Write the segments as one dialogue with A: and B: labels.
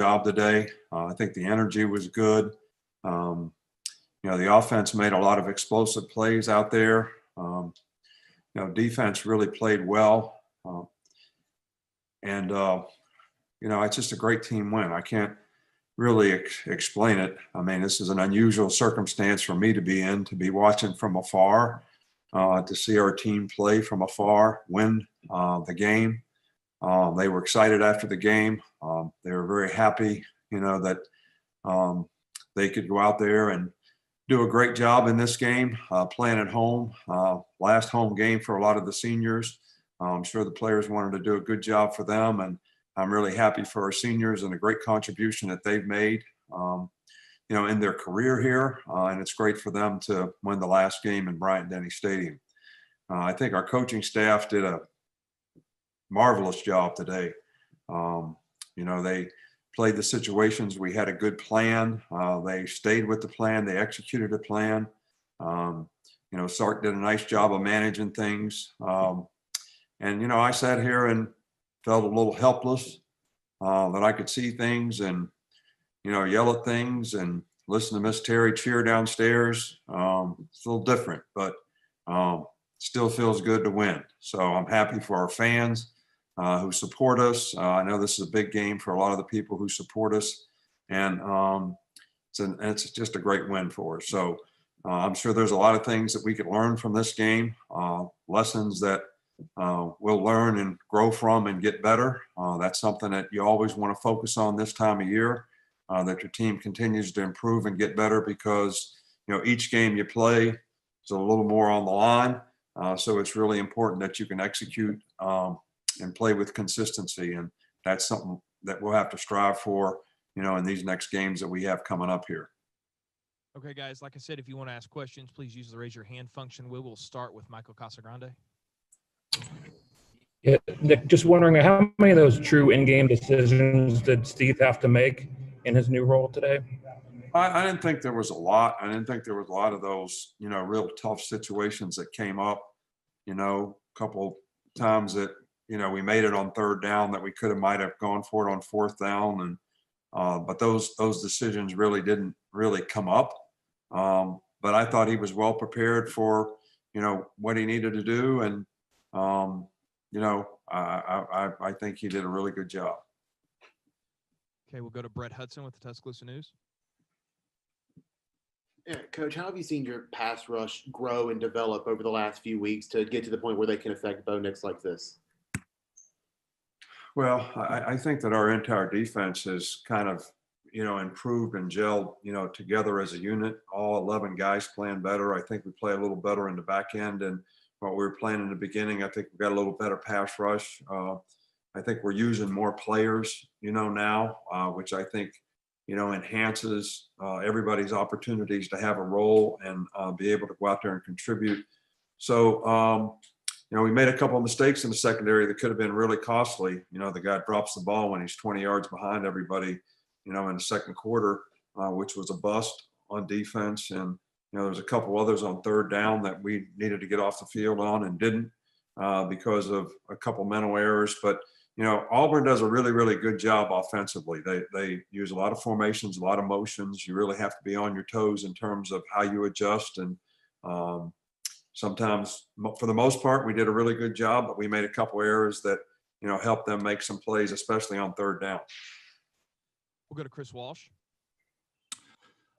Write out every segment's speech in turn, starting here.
A: job today. I think the energy was good. The offense made a lot of explosive plays out there. Defense really played well. It's just a great team win. I can't really explain it. I mean, this is an unusual circumstance for me to be in, to be watching from afar, to see our team play from afar, win the game. They were excited after the game. They were very happy, that they could go out there and do a great job in this game, playing at home. Last home game for a lot of the seniors. I'm sure the players wanted to do a good job for them, and I'm really happy for our seniors and the great contribution that they've made, in their career here. And it's great for them to win the last game in Bryant-Denny Stadium. I think our coaching staff did a marvelous job today. They played the situations. We had a good plan. They stayed with the plan. They executed the plan. Sark did a nice job of managing things. I sat here and felt a little helpless, that I could see things and, yell at things and listen to Miss Terry cheer downstairs. It's a little different, but still feels good to win. So I'm happy for our fans who support us. I know this is a big game for a lot of the people who support us, and it's just a great win for us. So I'm sure there's a lot of things that we could learn from this game, lessons that we'll learn and grow from and get better. That's something that you always want to focus on this time of year, that your team continues to improve and get better, because each game you play is a little more on the line. So it's really important that you can execute and play with consistency, and that's something that we'll have to strive for, in these next games that we have coming up here.
B: Okay, guys, like I said, if you want to ask questions, please use the raise your hand function. We will start with Michael Casagrande.
C: Yeah, Nick, just wondering, how many of those true in-game decisions did Steve have to make in his new role today?
A: I didn't think there was a lot. I didn't think there was a lot of those, real tough situations that came up. A couple times that, we made it on third down that we might have gone for it on fourth down. And but those decisions really didn't come up. But I thought he was well prepared for, what he needed to do. And, I think he did a really good job.
B: Okay, we'll go to Brett Hudson with the Tuscaloosa News.
D: Yeah, Coach, how have you seen your pass rush grow and develop over the last few weeks to get to the point where they can affect Bo Nix like this?
A: Well, I think that our entire defense has kind of, improved and gelled, together as a unit. All 11 guys playing better. I think we play a little better in the back end and what we were playing in the beginning. I think we've got a little better pass rush. I think we're using more players, now, which I think, enhances everybody's opportunities to have a role and be able to go out there and contribute. So, we made a couple of mistakes in the secondary that could have been really costly. The guy drops the ball when he's 20 yards behind everybody, in the second quarter, which was a bust on defense. And, there was a couple others on third down that we needed to get off the field on and didn't because of a couple mental errors. But, Auburn does a really, really good job offensively. They use a lot of formations, a lot of motions. You really have to be on your toes in terms of how you adjust. And sometimes, for the most part, we did a really good job, but we made a couple errors that, helped them make some plays, especially on third down.
B: We'll go to Chris Walsh.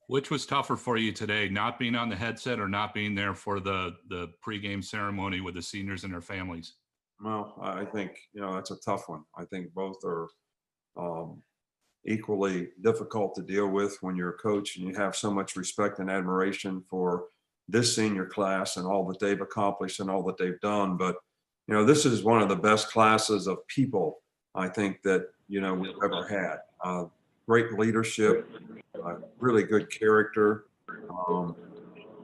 E: Which was tougher for you today, not being on the headset or not being there for the pregame ceremony with the seniors and their families?
A: Well, I think, that's a tough one. I think both are equally difficult to deal with when you're a coach and you have so much respect and admiration for this senior class and all that they've accomplished and all that they've done. But, this is one of the best classes of people, I think, that, we've ever had. Great leadership, really good character.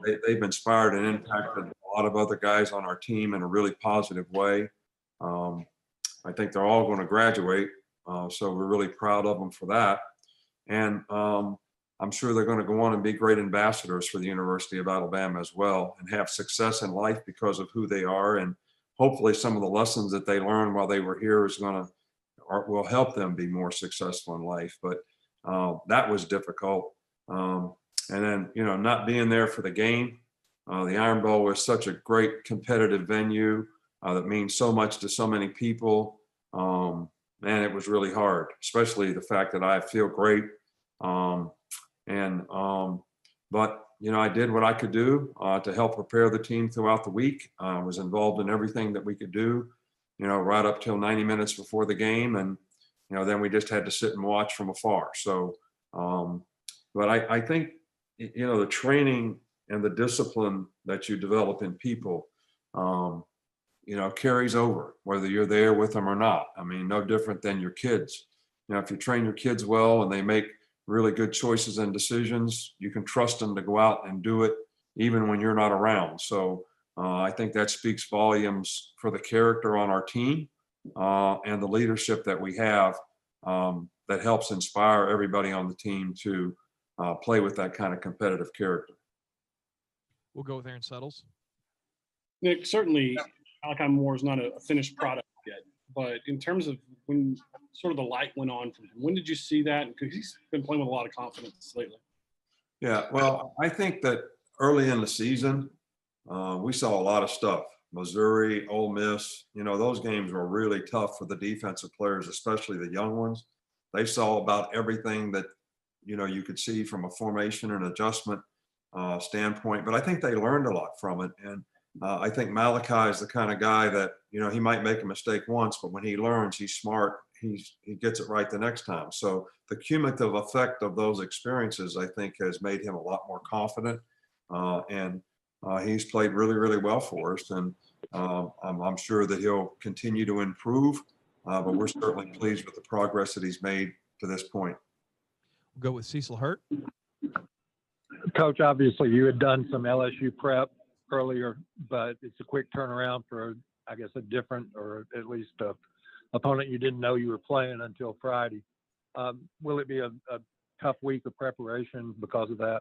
A: They've inspired and impacted a lot of other guys on our team in a really positive way. I think they're all going to graduate, so we're really proud of them for that. And I'm sure they're going to go on and be great ambassadors for the University of Alabama as well and have success in life because of who they are. And hopefully some of the lessons that they learned while they were here is going to will help them be more successful in life. But that was difficult. And then, not being there for the game. The Iron Bowl was such a great competitive venue that means so much to so many people. Man, it was really hard, especially the fact that I feel great. But I did what I could do to help prepare the team throughout the week. I was involved in everything that we could do, right up till 90 minutes before the game. And, then we just had to sit and watch from afar. So, but I think, the training and the discipline that you develop in people, carries over, whether you're there with them or not. I mean, no different than your kids. If you train your kids well and they make really good choices and decisions, you can trust them to go out and do it even when you're not around. So I think that speaks volumes for the character on our team and the leadership that we have that helps inspire everybody on the team to play with that kind of competitive character.
B: We'll go with Aaron Settles.
F: Nick, certainly Malachi Moore is not a finished product yet, but in terms of when sort of the light went on from him, when did you see that? Because he's been playing with a lot of confidence lately.
A: Yeah, well, I think that early in the season, we saw a lot of stuff. Missouri, Ole Miss, those games were really tough for the defensive players, especially the young ones. They saw about everything that, you could see from a formation and adjustment standpoint, but I think they learned a lot from it. And I think Malachi is the kind of guy that, he might make a mistake once, but when he learns, he's smart. He gets it right the next time. So the cumulative effect of those experiences, I think, has made him a lot more confident. And he's played really, really well for us. And I'm sure that he'll continue to improve, but we're certainly pleased with the progress that he's made to this point.
B: We'll go with Cecil Hurt.
G: Coach, obviously you had done some LSU prep earlier, but it's a quick turnaround for, I guess, a different, or at least a opponent you didn't know you were playing until Friday. Will it be a tough week of preparation because of that?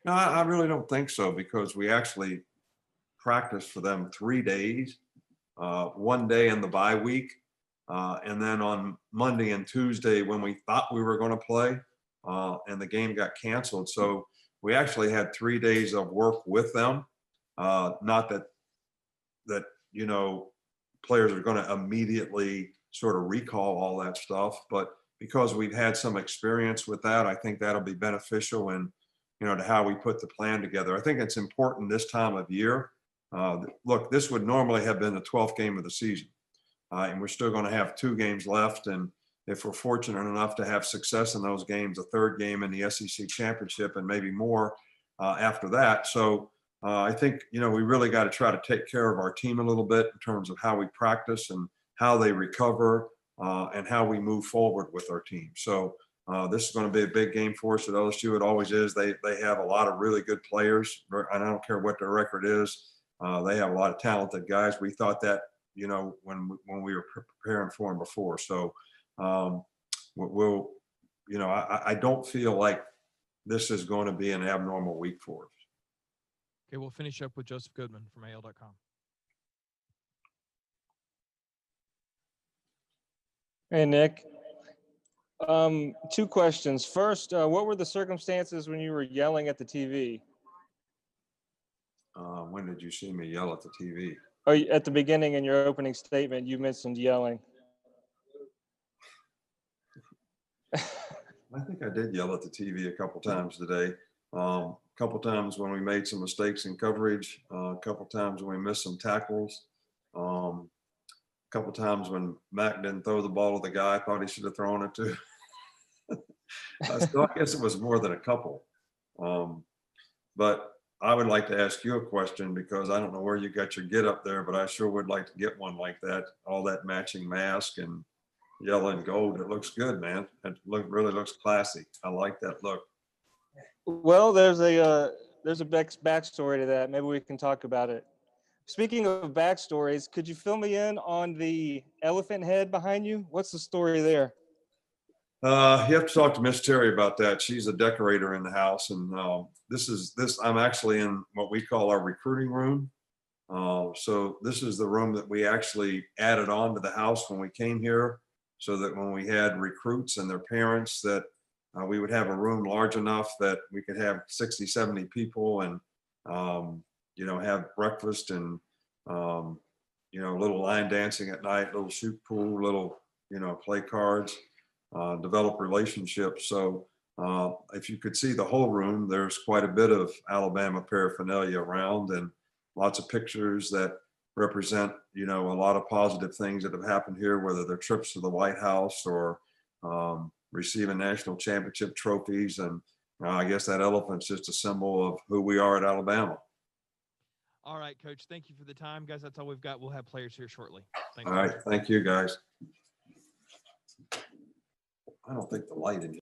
A: No, I really don't think so, because we actually practiced for them 3 days, 1 day in the bye week. And then on Monday and Tuesday, when we thought we were going to play, and the game got canceled. So we actually had 3 days of work with them. Not that players are going to immediately sort of recall all that stuff, but because we've had some experience with that, I think that'll be beneficial in, to how we put the plan together. I think it's important this time of year. Look, this would normally have been the 12th game of the season, and we're still going to have 2 games left. And if we're fortunate enough to have success in those games, a 3rd game in the SEC championship and maybe more after that. So I think, we really got to try to take care of our team a little bit in terms of how we practice and how they recover and how we move forward with our team. So this is going to be a big game for us at LSU. It always is. They have a lot of really good players, and I don't care what their record is. They have a lot of talented guys. We thought that, when we were preparing for them before. So we'll, I don't feel like this is going to be an abnormal week for us.
B: Okay, we'll finish up with Joseph Goodman from AL.com.
H: Hey, Nick. 2 questions. First, what were the circumstances when you were yelling at the TV?
A: When did you see me yell at the TV?
H: Oh, at the beginning in your opening statement, you mentioned yelling.
A: I think I did yell at the TV a couple times today. A couple times when we made some mistakes in coverage, a couple times when we missed some tackles, a couple times when Mac didn't throw the ball to the guy I thought he should have thrown it to. So I guess it was more than a couple. But I would like to ask you a question, because I don't know where you got your get up there, but I sure would like to get one like that. All that matching mask and yellow and gold. It looks good, man. It really looks classy. I like that look.
H: Well, there's a backstory to that. Maybe we can talk about it. Speaking of backstories, could you fill me in on the elephant head behind you? What's the story there?
A: You have to talk to Miss Terry about that. She's a decorator in the house, and I'm actually in what we call our recruiting room. So this is the room that we actually added on to the house when we came here. so that when we had recruits and their parents, that we would have a room large enough that we could have 60, 70 people and, have breakfast and, little line dancing at night, little shoot pool, little, play cards, develop relationships. So if you could see the whole room, there's quite a bit of Alabama paraphernalia around and lots of pictures that represent, a lot of positive things that have happened here, whether they're trips to the White House or receiving national championship trophies. And I guess that elephant's just a symbol of who we are at Alabama.
B: All right, Coach. Thank you for the time, guys. That's all we've got. We'll have players here shortly. Thanks.
A: All right. Thank you, guys. I don't think the light in here.